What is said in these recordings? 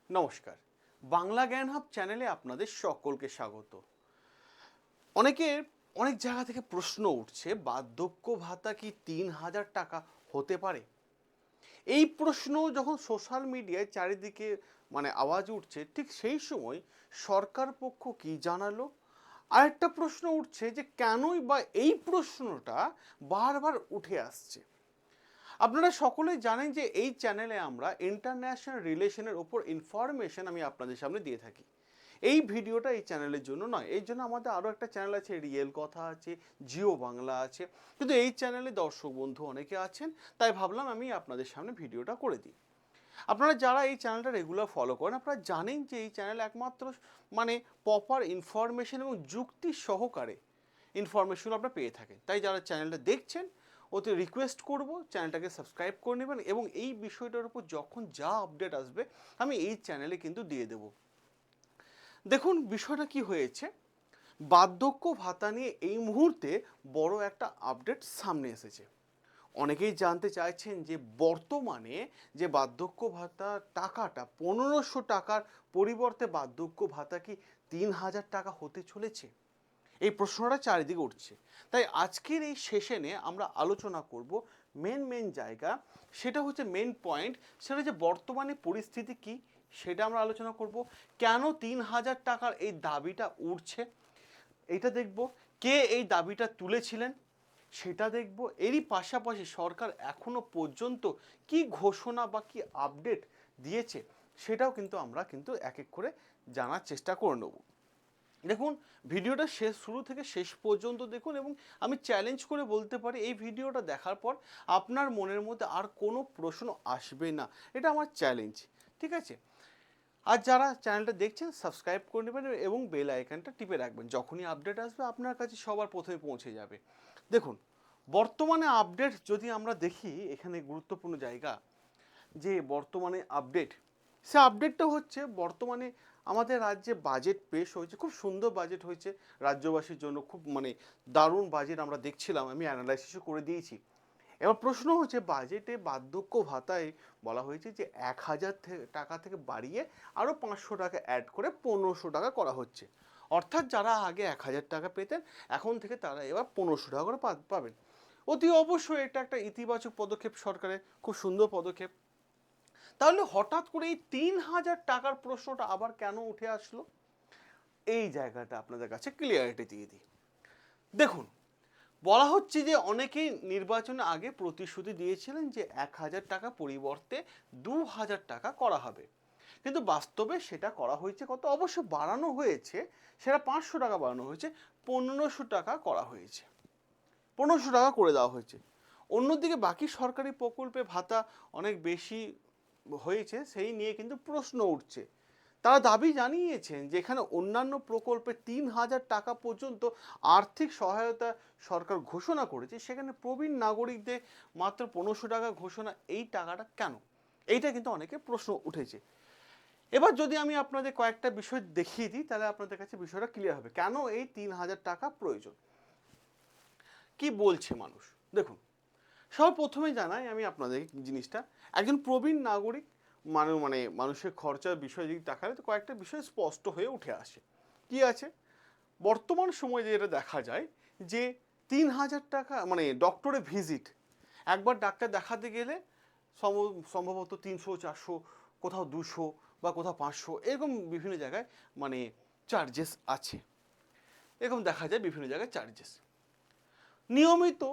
নমস্কার, বাংলা জ্ঞান হাব চ্যানেলে আপনাদের সকলকে স্বাগত। অনেকের অনেক জায়গা থেকে প্রশ্ন উঠছে, বার্ধক্য ভাতা কি ৩,০০০ টাকা হতে পারে? এই প্রশ্ন যখন সোশ্যাল মিডিয়ায় চারিদিকে আওয়াজ উঠছে, ঠিক সেই সময় সরকার পক্ষ কি জানালো? আরেকটা প্রশ্ন উঠছে যে কেনই বা এই প্রশ্নটা বারবার উঠে আসছে। আপনারা সকলেই জানেন যে এই চ্যানেলে আমরা ইন্টারন্যাশনাল রিলেশনের ওপর ইনফরমেশন আমি আপনাদের সামনে দিয়ে থাকি। এই ভিডিওটা এই চ্যানেলের জন্য নয়, এই জন্য আমাদের আরও একটা চ্যানেল আছে, রিয়েল কথা আছে, জিও বাংলা আছে, কিন্তু এই চ্যানেলে দর্শক বন্ধু অনেকে আছেন, তাই ভাবলাম আমি আপনাদের সামনে ভিডিওটা করে দিই। আপনারা যারা এই চ্যানেলটা রেগুলার ফলো করেন, আপনারা জানেন যে এই চ্যানেল একমাত্র প্রপার ইনফরমেশন এবং যুক্তি সহকারে ইনফরমেশন আপনারা পেয়ে থাকেন। তাই যারা চ্যানেলটা দেখছেন, ওতে রিকোয়েস্ট করব চ্যানেলটাকে সাবস্ক্রাইব করে নেবেন, এবং এই বিষয়টার উপর যখন যা আপডেট আসবে আমি এই চ্যানেলে কিন্তু দিয়ে দেব। দেখুন বিষয়টা কি হয়েছে, বার্ধক্য ভাতা নিয়ে এই মুহূর্তে বড় একটা আপডেট সামনে এসেছে। অনেকেই জানতে চাইছেন যে বর্তমানে যে বার্ধক্য ভাতা টাকাটা ১৫০০ টাকার পরিবর্তে বার্ধক্য ভাতা কি ৩,০০০ টাকা হতে চলেছে? এই প্রশ্নটা চারিদিকে উঠছে। তাই আজকের এই সেশনে আমরা আলোচনা করব মেন জায়গা, সেটা হচ্ছে মেন পয়েন্ট, সেটা হচ্ছে বর্তমানে পরিস্থিতি কি সেটা আমরা আলোচনা করব। কেন ৩,০০০ টাকার এই দাবিটা উঠছে এইটা দেখব, কে এই দাবিটা তুলেছিলেন সেটা দেখব, এরই পাশাপাশি সরকার এখনো পর্যন্ত কি ঘোষণা বা কি আপডেট দিয়েছে সেটাও কিন্তু আমরা এক এক করে জানার চেষ্টা করে নেব। দেখুন ভিডিওটা শুরু থেকে শেষ পর্যন্ত দেখুন, এবং আমি চ্যালেঞ্জ করে বলতে পারি এই ভিডিওটা দেখার পর আপনার মনের মধ্যে আর কোনো প্রশ্ন আসবে না, এটা আমার চ্যালেঞ্জ। ঠিক আছে? আর যারা চ্যানেলটা দেখছেন সাবস্ক্রাইব করে নেবেন এবং বেল আইকনটা টিপে রাখবেন, যখনই আপডেট আসবে আপনার কাছে সবার প্রথমে পৌঁছে যাবে। দেখুন বর্তমানে আপডেট যদি আমরা দেখি, এখানে গুরুত্বপূর্ণ জায়গা যে বর্তমানে আপডেট, সে আপডেটটা হচ্ছে বর্তমানে আমাদের রাজ্যে বাজেট পেশ হয়েছে, খুব সুন্দর বাজেট হয়েছে রাজ্যবাসীর জন্য, খুব দারুণ বাজেট আমরা দেখছিলাম, আমি অ্যানালাইসিসও করে দিয়েছি। এবার প্রশ্ন হচ্ছে বাজেটে বার্ধক্য ভাতায় বলা হয়েছে যে ১,০০০ টাকা থেকে বাড়িয়ে আরও ৫০০ টাকা অ্যাড করে ১৫০০ টাকা করা হচ্ছে। অর্থাৎ যারা আগে ১,০০০ টাকা পেতেন এখন থেকে তারা এবার ১৫০০ টাকা করে পাবেন। অতি অবশ্যই এটা একটা ইতিবাচক পদক্ষেপ সরকারের, খুব সুন্দর পদক্ষেপ। তাহলে হঠাৎ করে এই ৩,০০০ টাকার প্রশ্নটা আবার কেন উঠে আসলো, এই জায়গাটা আপনাদের কাছে ক্লিয়ারিটি দিয়ে দিই। দেখুন বলা হচ্ছে যে অনেকেই নির্বাচনের আগে প্রতিশ্রুতি দিয়েছিলেন যে ১,০০০ টাকা পরিবর্তে ২,০০০ টাকা করা হবে, কিন্তু বাস্তবে সেটা করা হয়েছে কত, অবশ্য বাড়ানো হয়েছে, সেটা ৫০০ টাকা বাড়ানো হয়েছে, ১৫০০ টাকা করা হয়েছে, ১৫০০ টাকা করে দেওয়া হয়েছে। অন্যদিকে বাকি সরকারি প্রকল্পে ভাতা অনেক বেশি হয়েছে, সেই নিয়ে কিন্তু প্রশ্ন উঠছে। তারা দাবি জানিয়েছেন যে এখানে অন্যান্য প্রকল্পে ৩,০০০ টাকা পর্যন্ত আর্থিক সহায়তা সরকার ঘোষণা করেছে, সেখানে প্রবীণ নাগরিকদের মাত্র ১৫০০ টাকা ঘোষণা, এই টাকাটা কেন, এইটা কিন্তু অনেকে প্রশ্ন উঠেছে। এবার যদি আমি আপনাদের কয়েকটা বিষয় দেখিয়ে দিই তাহলে আপনাদের কাছে বিষয়টা ক্লিয়ার হবে কেন এই ৩,০০০ টাকা প্রয়োজন, কি বলছে মানুষ। দেখুন সব প্রথমে জানাই আমি আপনাদের জিনিসটা, একজন প্রবীণ নাগরিক মানুষের খরচার বিষয় যদি তাকালে তো কয়েকটা বিষয় স্পষ্ট হয়ে উঠে আসে। কি আছে, বর্তমান সময়ে যেটা দেখা যায় যে ৩,০০০ টাকা ডক্টরে ভিজিট, একবার ডাক্তার দেখাতে গেলে সম্ভবত ৩০০, ৪০০, কোথাও ২০০ বা কোথাও ৫০০, এরকম বিভিন্ন জায়গায় চার্জেস আছে, এরকম দেখা যায় বিভিন্ন জায়গায় চার্জেস। নিয়মিত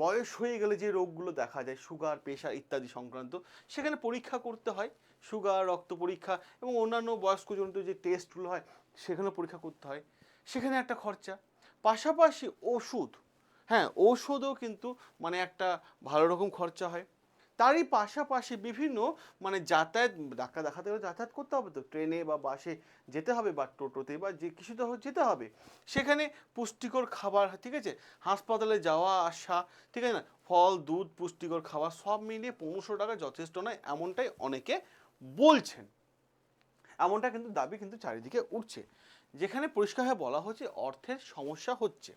বয়স হয়ে গেলে যে রোগগুলো দেখা যায়, সুগার, প্রেশার ইত্যাদি সংক্রান্ত, সেখানে পরীক্ষা করতে হয়, সুগার, রক্ত পরীক্ষা এবং অন্যান্য বয়স্কজনিত যে টেস্টগুলো হয় সেখানে পরীক্ষা করতে হয়, সেখানে একটা খরচা। পাশাপাশি ওষুধ, হ্যাঁ ঔষধও কিন্তু একটা ভালো রকম খরচা হয়। তারই পাশাপাশি বিভিন্ন যাতায়াত, ডাক্তার দেখাতে গেলে যাতায়াত করতে হবে, তো ট্রেনে বা বাসে যেতে হবে বা টোটোতে বা যে কিছুতে যেতে হবে, সেখানে পুষ্টিকর খাবার, ঠিক আছে, হাসপাতালে যাওয়া আসা, ঠিক আছে না, ফল দুধ পুষ্টিকর খাবার সব মিলিয়ে ১৫০০ টাকা যথেষ্ট নয়, এমনটাই অনেকে বলছেন, এমনটা কিন্তু দাবি কিন্তু চারিদিকে উঠছে, যেখানে পরিষ্কারভাবে বলা হচ্ছে অর্থের সমস্যা হচ্ছে।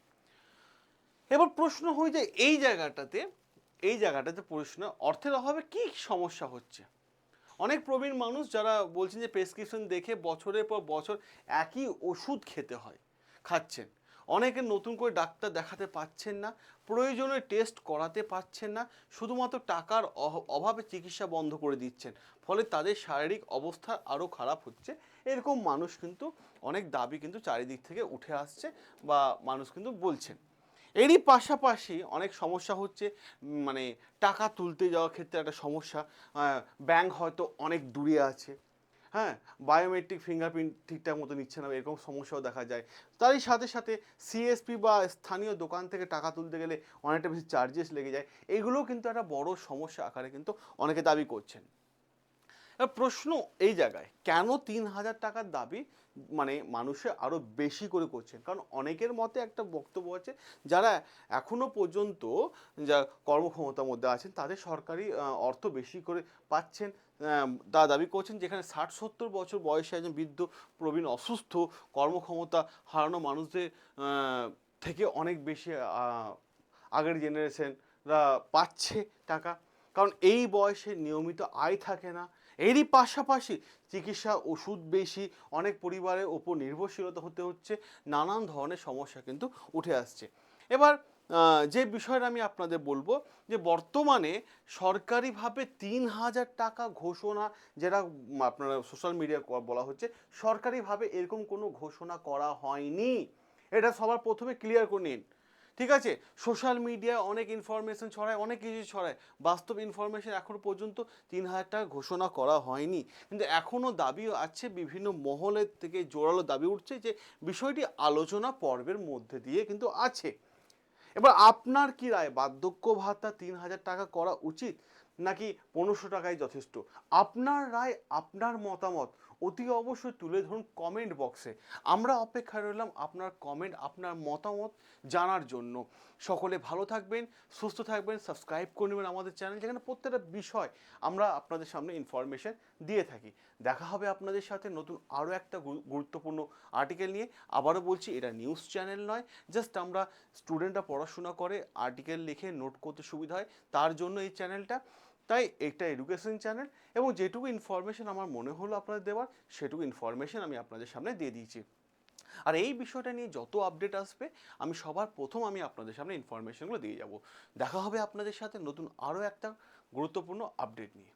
এবার প্রশ্ন হয় যে এই জায়গাটাতে প্রশ্ন, অর্থের অভাবে কি সমস্যা হচ্ছে। অনেক প্রবীণ মানুষ যারা বলছেন যে প্রেসক্রিপশন দেখে বছরের পর বছর একই ওষুধ খেতে হয়, খাচ্ছেন। অনেকে নতুন করে ডাক্তার দেখাতে পাচ্ছেন না, প্রয়োজনীয় টেস্ট করাতে পারছেন না, শুধুমাত্র টাকার অভাবে চিকিৎসা বন্ধ করে দিচ্ছেন, ফলে তাদের শারীরিক অবস্থা আরও খারাপ হচ্ছে। এরকম মানুষ কিন্তু অনেক দাবি কিন্তু চারিদিক থেকে উঠে আসছে বা মানুষ কিন্তু বলছেন। এরই পাশাপাশি অনেক সমস্যা হচ্ছে, মানে টাকা তুলতে যাওয়ার ক্ষেত্রে একটা সমস্যা, ব্যাংক হয়তো অনেক দূরে আছে, হ্যাঁ, বায়োমেট্রিক ফিঙ্গারপ্রিন্ট ঠিকঠাক মতো নিচ্ছে না, এরকম সমস্যাও দেখা যায়। তারই সাথে সাথে সিএসপি বা স্থানীয় দোকান থেকে টাকা তুলতে গেলে অনেকটা বেশি চার্জেস লেগে যায়। এগুলোও কিন্তু একটা বড় সমস্যা আকারে কিন্তু অনেকে দাবি করছেন। প্রশ্ন এই জায়গায়, কেন 3,000 টাকার দাবি মানে মানুষে আরও বেশি করে করছেন? কারণ অনেকের মতে একটা বক্তব্য আছে, যারা এখনো পর্যন্ত যা কর্মক্ষমতার মধ্যে আছেন তাদের সরকারি অর্থ বেশি করে পাচ্ছেন। তা দাবি করছেন, যেখানে 60-70 বছর বয়সে একজন বৃদ্ধ প্রবীণ অসুস্থ কর্মক্ষমতা হারানো মানুষদের থেকে অনেক বেশি আগের জেনারেশনরা পাচ্ছে টাকা, কারণ এই বয়সে নিয়মিত আয় থাকে না। এরই পাশাপাশি চিকিৎসা ওষুধ বেশি, অনেক পরিবারের ওপর নির্ভরশীলতা হতে হচ্ছে, নানান ধরনের সমস্যা কিন্তু উঠে আসছে। এবার যে বিষয়টা আমি আপনাদের বলবো, যে বর্তমানে সরকারিভাবে 3,000 টাকা ঘোষণা, যেটা আপনারা সোশ্যাল মিডিয়া বলা হচ্ছে, সরকারিভাবে এরকম কোনো ঘোষণা করা হয়নি। এটা সবার প্রথমে ক্লিয়ার করে নিন, ঠিক আছে? সোশ্যাল মিডিয়ায় অনেক ইনফরমেশন ছড়ায়, অনেক কিছু ছড়ায়, বাস্তব ইনফরমেশন এখনো পর্যন্ত 3,000 টাকা ঘোষণা করা হয়নি। কিন্তু এখনও দাবি আছে, বিভিন্ন মহলের থেকে জোরালো দাবি উঠছে যে বিষয়টি আলোচনা পর্বের মধ্যে দিয়ে কিন্তু আছে। এবার আপনার কি রায়, বার্ধক্য ভাতা 3,000 টাকা করা উচিত নাকি 1,500 টাকাই যথেষ্ট? আপনার রায়, আপনার মতামত অতি অবশ্যই তুলে ধরুন কমেন্ট বক্সে। আমরা অপেক্ষায় রইলাম আপনার কমেন্ট, আপনার মতামত জানার জন্য। সকলে ভালো থাকবেন, সুস্থ থাকবেন, সাবস্ক্রাইব করে নেবেন আমাদের চ্যানেল, যেখানে প্রত্যেকটা বিষয় আমরা আপনাদের সামনে ইনফরমেশন দিয়ে থাকি। দেখা হবে আপনাদের সাথে নতুন আরও একটা গুরুত্বপূর্ণ আর্টিকেল নিয়ে। আবারও বলছি, এটা নিউজ চ্যানেল নয়, জাস্ট আমরা স্টুডেন্টরা পড়াশোনা করে আর্টিকেল লিখে নোট করতে সুবিধা হয় তার জন্য এই চ্যানেলটা। তাই একটা এডুকেশন চ্যানেল, এবং যেটুকু ইনফরমেশন আমার মনে হলো আপনাদের দেওয়ার, সেটুকু ইনফরমেশন আমি আপনাদের সামনে দিয়ে দিয়েছি। আর এই বিষয়টা নিয়ে যত আপডেট আসবে, আমি সবার প্রথম আমি আপনাদের সামনে ইনফরমেশনগুলো দিয়ে যাব। দেখা হবে আপনাদের সাথে নতুন আরও একটা গুরুত্বপূর্ণ আপডেট নিয়ে।